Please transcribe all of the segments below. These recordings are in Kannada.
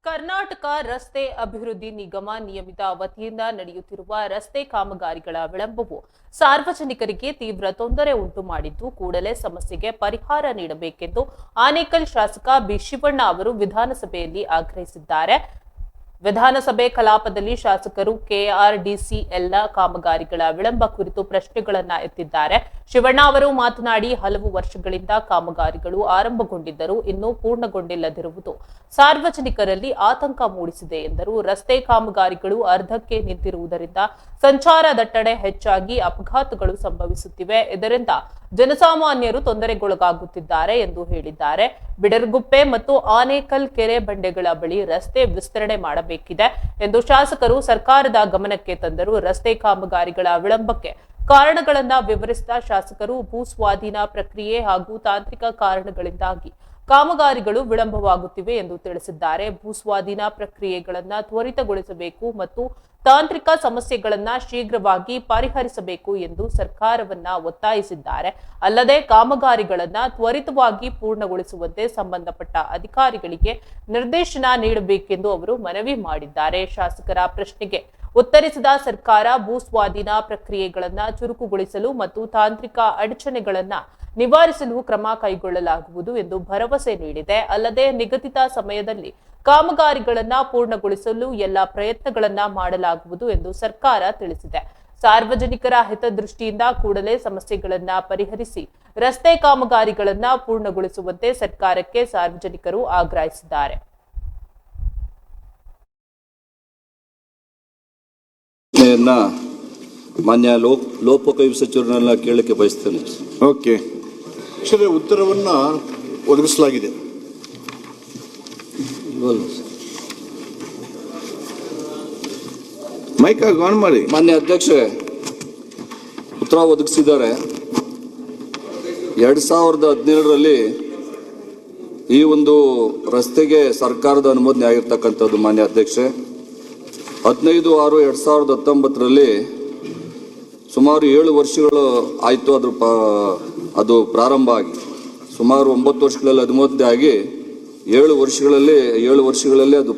ಕರ್ನಾಟಕ ರಸ್ತೆ ಅಭಿವೃದ್ಧಿ ನಿಗಮ ನಿಯಮಿತ ಅವಧಿಯಿಂದ ನಡೆಯುತ್ತಿರುವ ರಸ್ತೆ ಕಾಮಗಾರಿಗಳ ವಿಳಂಬವು ಸಾರ್ವಜನಿಕರಿಗೆ ತೀವ್ರ ತೊಂದರೆ ಉಂಟು ಮಾಡಿದ್ದು ಕೂಡಲೇ ಸಮಸ್ಯೆಗೆ ಪರಿಹಾರ ನೀಡಬೇಕೆಂದು ಆನೇಕಲ್ ಶಾಸಕ ಬಿ ಶಿವಣ್ಣ ಅವರು ವಿಧಾನಸಭೆಯಲ್ಲಿ ಆಗ್ರಹಿಸಿದ್ದಾರೆ. ವಿಧಾನಸಭೆ ಕಲಾಪದಲ್ಲಿ ಶಾಸಕರು ಕೆಆರ್ಡಿಸಿಎಲ್ನ ಕಾಮಗಾರಿಗಳ ವಿಳಂಬ ಕುರಿತು ಪ್ರಶ್ನೆಗಳನ್ನ ಎತ್ತಿದ್ದಾರೆ. ಶಿವಣ್ಣ ಅವರು ಮಾತನಾಡಿ, ಹಲವು ವರ್ಷಗಳಿಂದ ಕಾಮಗಾರಿಗಳು ಆರಂಭಗೊಂಡಿದ್ದರೂ ಇನ್ನೂ ಪೂರ್ಣಗೊಂಡಿಲ್ಲದಿರುವುದು ಸಾರ್ವಜನಿಕರಲ್ಲಿ ಆತಂಕ ಮೂಡಿಸಿದೆ ಎಂದರು. ರಸ್ತೆ ಕಾಮಗಾರಿಗಳು ಅರ್ಧಕ್ಕೆ ನಿಂತಿರುವುದರಿಂದ ಸಂಚಾರ ದಟ್ಟಣೆ ಹೆಚ್ಚಾಗಿ ಅಪಘಾತಗಳು ಸಂಭವಿಸುತ್ತಿವೆ. ಇದರಿಂದ ಜನಸಾಮಾನ್ಯರು ತೊಂದರೆಗೊಳಗಾಗುತ್ತಿದ್ದಾರೆ ಎಂದು ಹೇಳಿದ್ದಾರೆ. ಬಿಡರ್ಗುಪ್ಪೆ ಮತ್ತು ಆನೇಕಲ್ ಕೆರೆ ಬಂಡೆಗಳ ಬಳಿ ರಸ್ತೆ ವಿಸ್ತರಣೆ ಮಾಡಬೇಕಿದೆ ಎಂದು ಶಾಸಕರು ಸರ್ಕಾರದ ಗಮನಕ್ಕೆ ತಂದರು. ರಸ್ತೆ ಕಾಮಗಾರಿಗಳ ವಿಳಂಬಕ್ಕೆ ಕಾರಣಗಳನ್ನ ವಿವರಿಸಿದ ಶಾಸಕರು, ಭೂ ಸ್ವಾಧೀನ ಪ್ರಕ್ರಿಯೆ ಹಾಗೂ ತಾಂತ್ರಿಕ ಕಾರಣಗಳಿಂದಾಗಿ ಕಾಮಗಾರಿಗಳು ವಿಳಂಬವಾಗುತ್ತಿವೆ ಎಂದು ತಿಳಿಸಿದ್ದಾರೆ. ಭೂ ಸ್ವಾಧೀನ ಪ್ರಕ್ರಿಯೆಗಳನ್ನ ತ್ವರಿತಗೊಳಿಸಬೇಕು ಮತ್ತು ತಾಂತ್ರಿಕ ಸಮಸ್ಯೆಗಳನ್ನ ಶೀಘ್ರವಾಗಿ ಪರಿಹರಿಸಬೇಕು ಎಂದು ಸರ್ಕಾರವನ್ನ ಒತ್ತಾಯಿಸಿದ್ದಾರೆ. ಅಲ್ಲದೆ ಕಾಮಗಾರಿಗಳನ್ನ ತ್ವರಿತವಾಗಿ ಪೂರ್ಣಗೊಳಿಸುವಂತೆ ಸಂಬಂಧಪಟ್ಟ ಅಧಿಕಾರಿಗಳಿಗೆ ನಿರ್ದೇಶನ ನೀಡಬೇಕೆಂದು ಅವರು ಮನವಿ ಮಾಡಿದ್ದಾರೆ. ಶಾಸಕರ ಪ್ರಶ್ನೆಗೆ ಉತ್ತರಿಸಿದ ಸರ್ಕಾರ, ಭೂ ಸ್ವಾಧೀನ ಪ್ರಕ್ರಿಯೆಗಳನ್ನ ಚುರುಕುಗೊಳಿಸಲು ಮತ್ತು ತಾಂತ್ರಿಕ ಅಡಚಣೆಗಳನ್ನ ನಿವಾರಿಸಲು ಕ್ರಮ ಕೈಗೊಳ್ಳಲಾಗುವುದು ಎಂದು ಭರವಸೆ ನೀಡಿದೆ. ಅಲ್ಲದೆ ನಿಗದಿತ ಸಮಯದಲ್ಲಿ ಕಾಮಗಾರಿಗಳನ್ನ ಪೂರ್ಣಗೊಳಿಸಲು ಎಲ್ಲ ಪ್ರಯತ್ನಗಳನ್ನ ಮಾಡಲಾಗುವುದು ಎಂದು ಸರ್ಕಾರ ತಿಳಿಸಿದೆ. ಸಾರ್ವಜನಿಕರ ಹಿತದೃಷ್ಟಿಯಿಂದ ಕೂಡಲೇ ಸಮಸ್ಯೆಗಳನ್ನ ಪರಿಹರಿಸಿ ರಸ್ತೆ ಕಾಮಗಾರಿಗಳನ್ನ ಪೂರ್ಣಗೊಳಿಸುವಂತೆ ಸರ್ಕಾರಕ್ಕೆ ಸಾರ್ವಜನಿಕರು ಆಗ್ರಹಿಸಿದ್ದಾರೆ. ಮಾನ್ಯ ಲೋಕೋಪಯೋಗಿ ಸಚಿವರನ್ನೆಲ್ಲ ಕೇಳಲಿಕ್ಕೆ ಬಯಸ್ತೇನೆ. ಓಕೆ, ಉತ್ತರವನ್ನು ಒದಗಿಸಲಾಗಿದೆ. ಮೈಕ್ ಆನ್ ಮಾಡಿ. ಮಾನ್ಯ ಅಧ್ಯಕ್ಷರೇ, ಉತ್ತರ ಒದಗಿಸಿದ್ದಾರೆ. 2017ರಲ್ಲಿ ಈ ಒಂದು ರಸ್ತೆಗೆ ಸರ್ಕಾರದ ಅನುಮೋದನೆ ಆಗಿರ್ತಕ್ಕಂಥದ್ದು. ಮಾನ್ಯ ಅಧ್ಯಕ್ಷರೇ, 15/6/2019ರಲ್ಲಿ ಸುಮಾರು 7 ವರ್ಷಗಳು ಆಯಿತು ಅದು ಪ್ರಾರಂಭ ಆಗಿ. ಸುಮಾರು 9 ವರ್ಷಗಳಲ್ಲಿ ಅನುಮೋದನೆ ಆಗಿ 7 ವರ್ಷಗಳಲ್ಲಿ ಅದು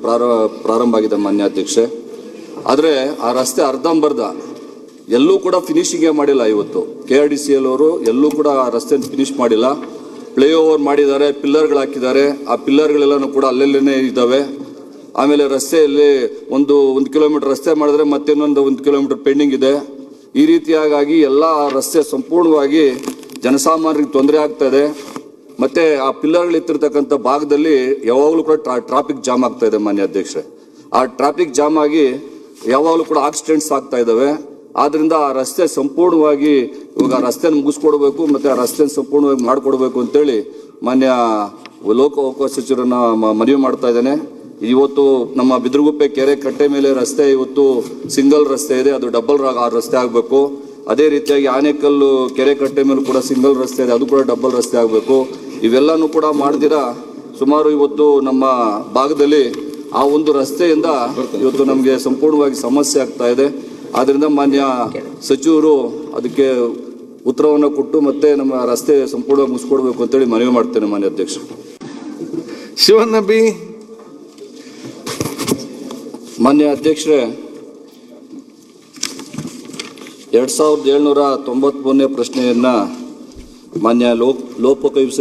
ಪ್ರಾರಂಭ ಆಗಿದೆ. ಮಾನ್ಯ ಅಧ್ಯಕ್ಷೆ, ಆದರೆ ಆ ರಸ್ತೆ ಅರ್ಧಂಬರ್ಧ ಎಲ್ಲೂ ಕೂಡ ಫಿನಿಶಿಂಗೇ ಮಾಡಿಲ್ಲ. ಇವತ್ತು KRDCL ಅವರು ಎಲ್ಲೂ ಕೂಡ ಆ ರಸ್ತೆನ ಫಿನಿಶ್ ಮಾಡಿಲ್ಲ. ಫ್ಲೈಓವರ್ ಮಾಡಿದ್ದಾರೆ, ಪಿಲ್ಲರ್ಗಳು ಹಾಕಿದ್ದಾರೆ. ಆ ಪಿಲ್ಲರ್ಗಳೆಲ್ಲನೂ ಕೂಡ ಅಲ್ಲೆಲ್ಲೇ ಇದ್ದಾವೆ. ಆಮೇಲೆ ರಸ್ತೆಯಲ್ಲಿ ಒಂದು ಕಿಲೋಮೀಟರ್ ರಸ್ತೆ ಮಾಡಿದ್ರೆ ಮತ್ತೆ ಇನ್ನೊಂದು 1 ಕಿಲೋಮೀಟರ್ ಪೆಂಡಿಂಗ್ ಇದೆ. ಈ ರೀತಿಯಾಗಿ ಎಲ್ಲ ರಸ್ತೆ ಸಂಪೂರ್ಣವಾಗಿ ಜನಸಾಮಾನ್ಯರಿಗೆ ತೊಂದರೆ ಆಗ್ತಾ ಇದೆ. ಮತ್ತೆ ಆ ಪಿಲ್ಲರ್ಗಳು ಇತ್ತಿರ್ತಕ್ಕಂಥ ಭಾಗದಲ್ಲಿ ಯಾವಾಗಲೂ ಕೂಡ ಟ್ರಾಫಿಕ್ ಜಾಮ್ ಆಗ್ತಾ ಇದೆ. ಮಾನ್ಯ ಅಧ್ಯಕ್ಷರೇ, ಆ ಟ್ರಾಫಿಕ್ ಜಾಮ್ ಆಗಿ ಯಾವಾಗಲೂ ಕೂಡ ಆಕ್ಸಿಡೆಂಟ್ಸ್ ಆಗ್ತಾ ಇದ್ದಾವೆ. ಆದ್ರಿಂದ ಆ ರಸ್ತೆ ಸಂಪೂರ್ಣವಾಗಿ ಇವಾಗ ರಸ್ತೆನ ಮುಗಿಸ್ಕೊಡ್ಬೇಕು ಮತ್ತೆ ಆ ರಸ್ತೆನ ಸಂಪೂರ್ಣವಾಗಿ ಮಾಡಿಕೊಡ್ಬೇಕು ಅಂತೇಳಿ ಮಾನ್ಯ ಲೋಕೋಪಯೋಗಿ ಸಚಿವರನ್ನ ಮನವಿ ಮಾಡ್ತಾ ಇದ್ದೇನೆ. ಇವತ್ತು ನಮ್ಮ ಬಿದರಗುಪ್ಪೆ ಕೆರೆ ಕಟ್ಟೆ ಮೇಲೆ ರಸ್ತೆ ಇವತ್ತು ಸಿಂಗಲ್ ರಸ್ತೆ ಇದೆ, ಅದು ಡಬಲ್ ರಸ್ತೆ ಆಗಬೇಕು. ಅದೇ ರೀತಿಯಾಗಿ ಆನೇಕಲ್ಲು ಕೆರೆ ಕಟ್ಟೆ ಮೇಲೆ ಕೂಡ ಸಿಂಗಲ್ ರಸ್ತೆ ಇದೆ, ಅದು ಕೂಡ ಡಬಲ್ ರಸ್ತೆ ಆಗಬೇಕು. ಇವೆಲ್ಲನೂ ಕೂಡ ಮಾಡ್ದಿರಾ ಸುಮಾರು ಇವತ್ತು ನಮ್ಮ ಭಾಗದಲ್ಲಿ ಆ ಒಂದು ರಸ್ತೆಯಿಂದ ಇವತ್ತು ನಮಗೆ ಸಂಪೂರ್ಣವಾಗಿ ಸಮಸ್ಯೆ ಆಗ್ತಾ ಇದೆ. ಆದ್ರಿಂದ ಮಾನ್ಯ ಸಚಿವರು ಅದಕ್ಕೆ ಉತ್ತರವನ್ನು ಕೊಟ್ಟು ಮತ್ತೆ ನಮ್ಮ ರಸ್ತೆ ಸಂಪೂರ್ಣವಾಗಿ ಮುಗಿಸ್ಕೊಡ್ಬೇಕು ಅಂತೇಳಿ ಮನವಿ ಮಾಡ್ತೇನೆ. ಮಾನ್ಯ ಅಧ್ಯಕ್ಷ ಶಿವಣ್ಣ ಬಿ. ಮಾನ್ಯ ಅಧ್ಯಕ್ಷರೇ, 2793ನೇ ಪ್ರಶ್ನೆಯನ್ನ ಮಾನ್ಯ ಲೋಕೋಪಯೋಗಿ